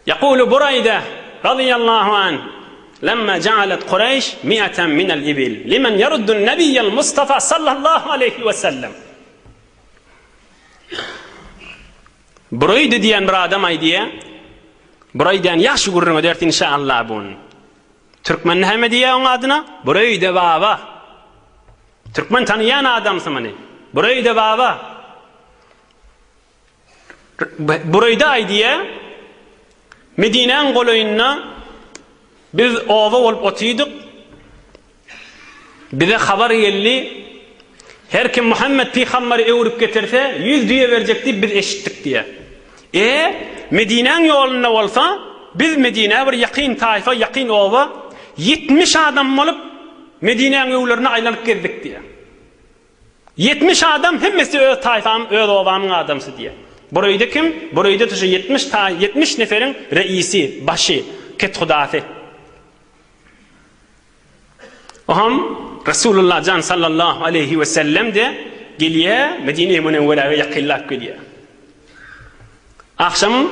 يقول بريدة رضي الله عنه لما جعلت قريش 100 من الإبل لمن يرد النبي المصطفى صلى الله عليه وسلم. Burayda diyen bir adam aydiye. Buraydan yaxşı gurrun ödert inşallah bun. Türkmen heme diye onun adına Burayda baba. Türkmen tanıyan adamsın mani. Burayda baba. Burayda aydiye Medine'nin kolayına biz ova olup otuyorduk. Bize haber geldi. Her kim Muhammed Peygamber'i öğürüp getirse 100 diye verecekti, biz eşittik diye. Medine'nin yolunda olsa biz Medine'ye bir yakın taifa, yakın ova 70 adam olup Medine'nin yollarına aylanıp geldik diye. 70 adam hemmesi öz taifam, öz ovamın adamsı diye. Burayda kim? Burayda tuşu 70 neferin reisi, başı, kethudati. Oham Resulullah can sallallahu aleyhi ve sellem de geliyor Medine-i Münevvere'ye yakınlak geliyor. Akşam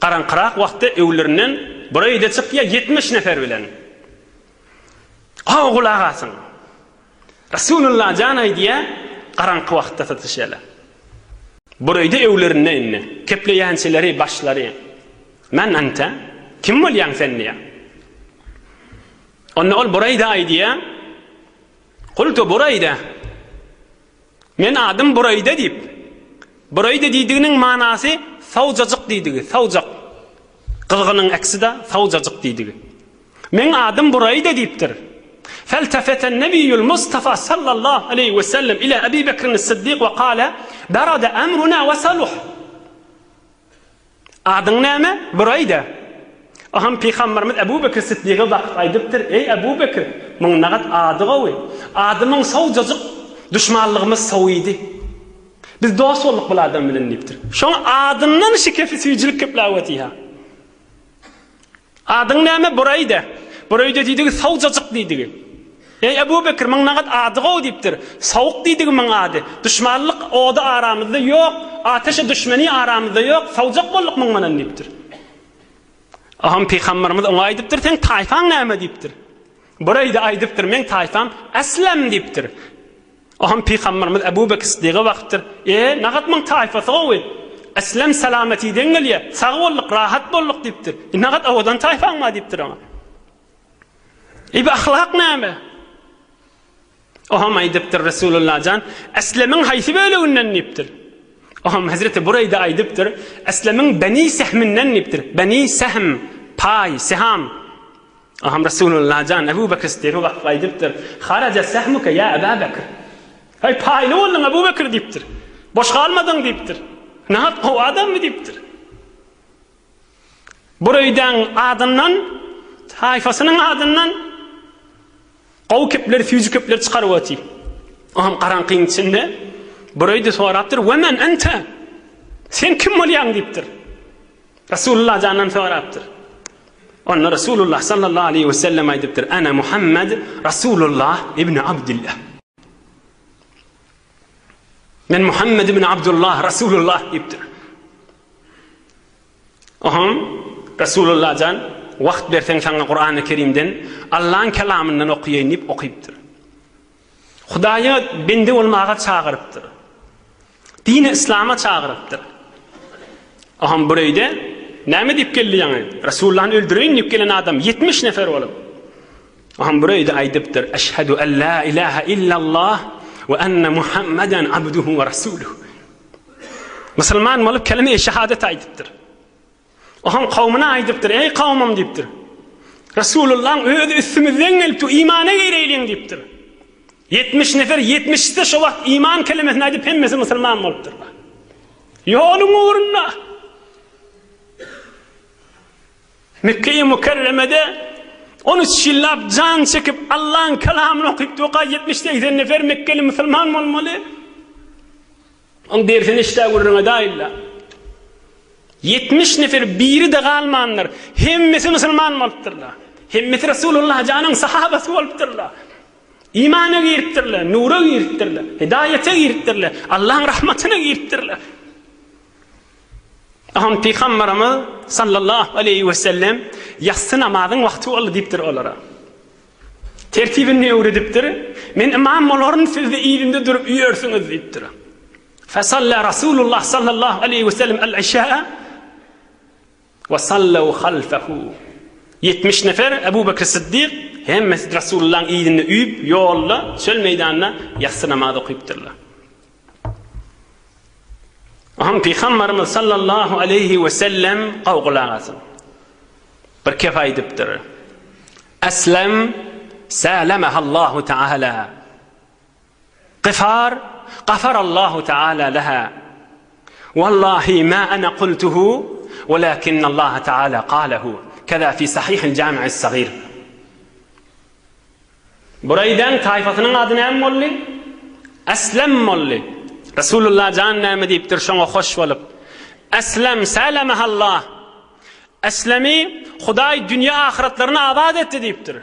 karanqırak vakti evlerinden burayı da çıkıyor 70 nefer bilen. Ağa kulağasın. Resulullah canay diye karanqı vakti satışıyla. Burayı da evlerinden inne. Kepleyençileri, başları. Men ente? Kim olyan sen diye? Onun ol burayı da ay diye. Kultu Burayda. Men adım Burayda deyip. Burayda deydiğinin manası savcacık deydiği. Savcak. Kılgının aksi de savcacık deydiği. Men adım Burayda deyiptir. Feltefeten Nebiyyül Mustafa sallallahu aleyhi ve sellem ila Ebi Bekir'in Sıddık ve kâle berada emruna ve saluh. Adın neyme? Burayda. Aham Peygamberimiz Ebu Bekir Sıddık'a vakit aydıptır. Ey Ebu Bekir, mınnağıt adı gavı. Adımın savcacık, düşmanlığımız savıydı. Biz dost olduk bu adam bilen deyiptir. Şu an adından şikefi suyuculuk keplaveti ha. Adın neyme? Burayda. Burayda deydiği savcacık deydiği. Ey Ebu Bekir, mınnağıt adı gavı deyiptir. Savuk deydiği mın adı. Düşmanlık oda aramızda yok. Ateşe düşmeni aramızda yok. Savcak bolluk mınnağıt deyiptir. Aham Peygamberimiz ona aydıptır, sen taifan neyme deyiptir. Burayı da aydıptır, men taifam Eslem deyiptir. Aham Peygamberimiz Ebu Bekir Sıddık'a vakittir. Nağat men taifası oğul. Eslem selameti dengeliye, sağ bolluk, rahat bolluk deyiptir. Nağat oğudan taifan mı deyiptir ama. Bir ahlak neyme? Aham aydıptır Resulullah can, Eslem'in haysi böyle ünnen deyiptir. Aham Hazreti burayı da aydıptır. Eslem'in Beni Sehm'inden niptir. Beni Sehm, pay, seham. Aham Resulullah can Ebu Bekir Sıddık'a vakit aydıptır. Haraca sehmuke ya Ebu Bekir. Hay paylı oldun Ebu Bekir deyiptir. Boş kalmadın deyiptir. Nahat o adam mı deyiptir. Buraydan adından, tayfasının adından qav kepler, füzü kepler çıkarıp atayım. Aham karanqın içinde burayı da soraptır. Vemen ente? Sen kim olyan deyiptir. Resulullah candan soraptır. Onun Resulullah sallallahu aleyhi ve sellem aydıptır. Ana Muhammed Resulullah İbni Abdillah. Men Muhammed İbni Abdullah Resulullah deyiptir. Aham Resulullah can vakt versen sana Kur'an-ı Kerim'den Allah'ın kelamından okuyayınıp okuyuptur. Hudaya bende olmağa çağırıptır. Dini İslam'a çağırıptır. Aham burayda ne deyip geldi yani? Resulullah'ın öldüreyim deyip gelen adam 70 nefer olup. Aham burayda aydıptır. Eşhedü en la ilahe illallah ve enne Muhammeden abduhu ve resuluhu. Müslüman olup kelime-i şehadet aydıptır. Aham kavmına aydıptır. Ey kavmim deyiptir. Resulullah'ın ödü üstümüzden gelip imana gireyleyin deyiptir. 70 nefer 70'te şu vakit iman kelimesini aydıp hemmesi Müslüman oluptur. Yolun uğruna Mekke-i Mükerreme'de 13 yıllap can çekip Allah'ın kelamını okuyup doğa 70-80 nefer Mekkeli Müslüman olmalı. Onun dersin işte uğruna da illa. 70 nefer biri de kalmanlar. Hemmesi Müslüman olupturlar. Hemmesi Resulullah canın sahabası olupturlar. İmana giriptirler, nura giriptirler, hidayete giriptirler, Allah'ın rahmetine giriptirler. Aham Peygamberimiz sallallahu aleyhi ve sellem yatsı namazın vakti oldu deyiptir olara. Tertibini öğretiptir. Men imam oların siz de iyilinde durup üyersiniz deyiptir. Fesalla Resulullah sallallahu aleyhi ve sellem el-işâ'a ve sallu halfehu. 70 nefer Ebu Bekir Sıddık hem Mescid Resulullah'ın iyilinde üyüp yolla çöl meydanına yatsı namazı okuyuptırlar. Aham Peygamberimiz sallallahu aleyhi ve sellem qavqulağasın. Bir kefa ediptir. Eslem salamahallahu ta'ala. Qifar qafarallahu ta'ala laha. Wallahi ma ana qultuhu walakin Allah ta'ala qalahu. Kaza fi sahih al-Jami' as-Saghir. Buraydan tayfasının adı ne molli? Eslem molli. Resulullah cehenneme deyiptir şoňa hoş bolup. Eslem salamahallah. Eslemi Hudaý dünya ahiretlerini abad etti deyiptir.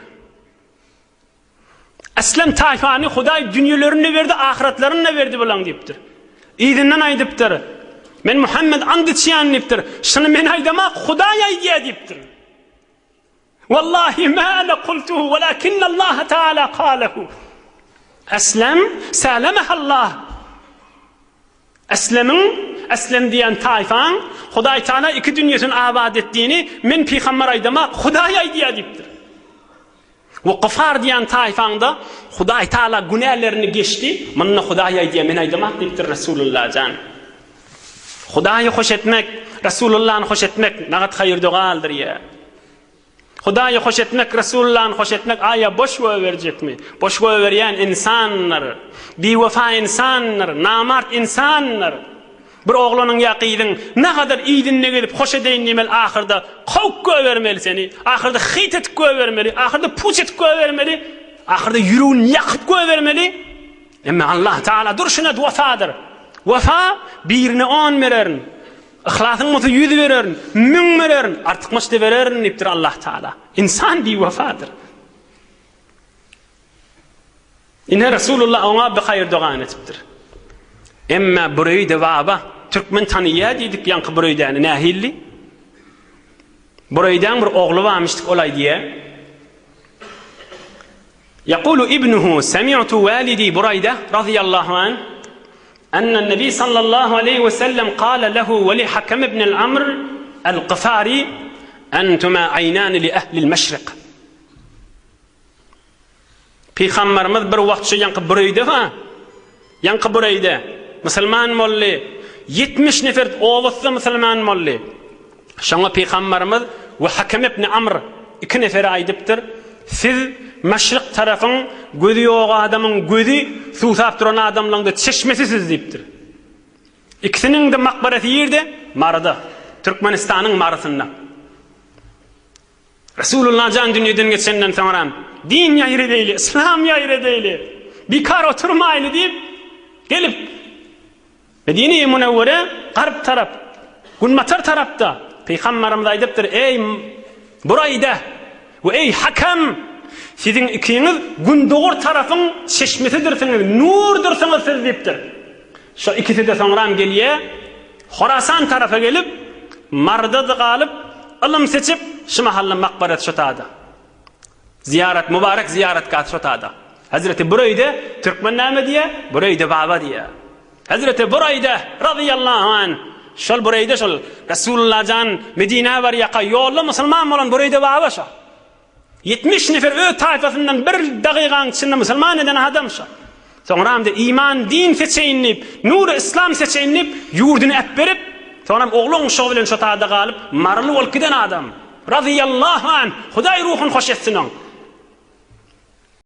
Eslem tayfany Hudaý dünýelerini berdi, ahiretlerini verdi bolan deyiptir. Ýygynden aýdypdyr. Men Muhammed andy içýän deyiptir. Şunu men aýdamak Hudaý aýdýar deyiptir. Wallahi ma ana qultuhu walakin Allah Taala qalahu. Eslem salamahallah. Eslem diyen tayfan Hudaý Taala iki dünýäsini abad etdiğini men Peygamber aýdama Hudaý aýdýar diýipdir. Ve Qafar diyen tayfanda Hudaý Taala günahlerini geçti. Menne Hudaý aýdýar men aýdamak diýipdir Resulullah can. Hudaýy hoş etmek, Resulullah'ı hoş etmek nagat hayır dogaldır ya. Hudaýy hoş etmek, Resulullah'ı hoş etmek aya boş verecek mi? Boş veren insanlar, biwefa insanlar, namart insanlar. Bir oğlanın yaqydın ne kadar iyidinne gelip hoş edeyin demel ahirde qawk gövermeli seni. Ahirde hit etip gövermeli, ahirde puç etip gövermeli, ahirde yürüğün yakıp gövermeli. Ama Allah Teala durşuna vefadır. Vefa birine 10 vererin. İhlasın mutu 100 vererin, 1000 vererin, artık müşte vererin deyiptir Allah Teala. İnsan bir vefadır. İnne Resulullah ona bir hayır doğan etiptir. Emma burayı devaba Türkmen tanıya dedik yankı buraydan nahilli. Buraydan bir oğlu varmıştık olay diye. Yaqulu ibnuhu sami'tu walidi Burayda radıyallahu anh أن النبي صلى الله عليه وسلم قال له ولحكم بن العمر القفاري أنتما عينان لأهل المشرق. Peygamberimiz bir wagt yankı Burayda fa yankı Burayda musulman molli 70 nefer oğlutsa musulman molli. Şoňa Peygamberimiz ve Hakim ibn Amr iki nefer aýdypdyr. Siz Meşrik tarafın gözü yok adamın gözü susap duran adamlarında çeşmesisiz deyiptir. İkisinin de makbareti yerde Marada, Türkmenistan'ın Marasında. Resulullah can dünyadan geçenden sonra din yayırı değil, İslam yayırı değil, bikar oturmaylı deyip gelip Medine-i Münevvere garip taraf, Günmatar tarafta Peygamberimiz aydıptır, ey Burayda ve ey Hakem, sizin ikiniz gündoğur tarafın çeşmesidirsiniz, nurdursiniz siz deyiptir. Şu ikisi de sonram geliye, Horasan tarafa gelip, Marda'da kalıp, ılım seçip, şu mahalle makbaret şotada. Ziyaret, mübarek ziyaret kat şotada. Hazreti Burayda, Türkmen name diye, Burayda baba diye. Hazreti Burayda, radıyallahu anh, şol Burayda şol, Resulullah can, Medine var yaka, yolla musulman olan Burayda baba şol. 70 nefer ö tayfasından bir daqiqanın içinde musulman eden adamşa. Sonra hem de iman, din seçeynlip, nur İslam seçeynlip, yurdunu ep berip, sonra oğlun şoğulen şotada kalıp, marlı olkiden adam. Radiyallahu anh, Hudaý ruhun hoş etsin on.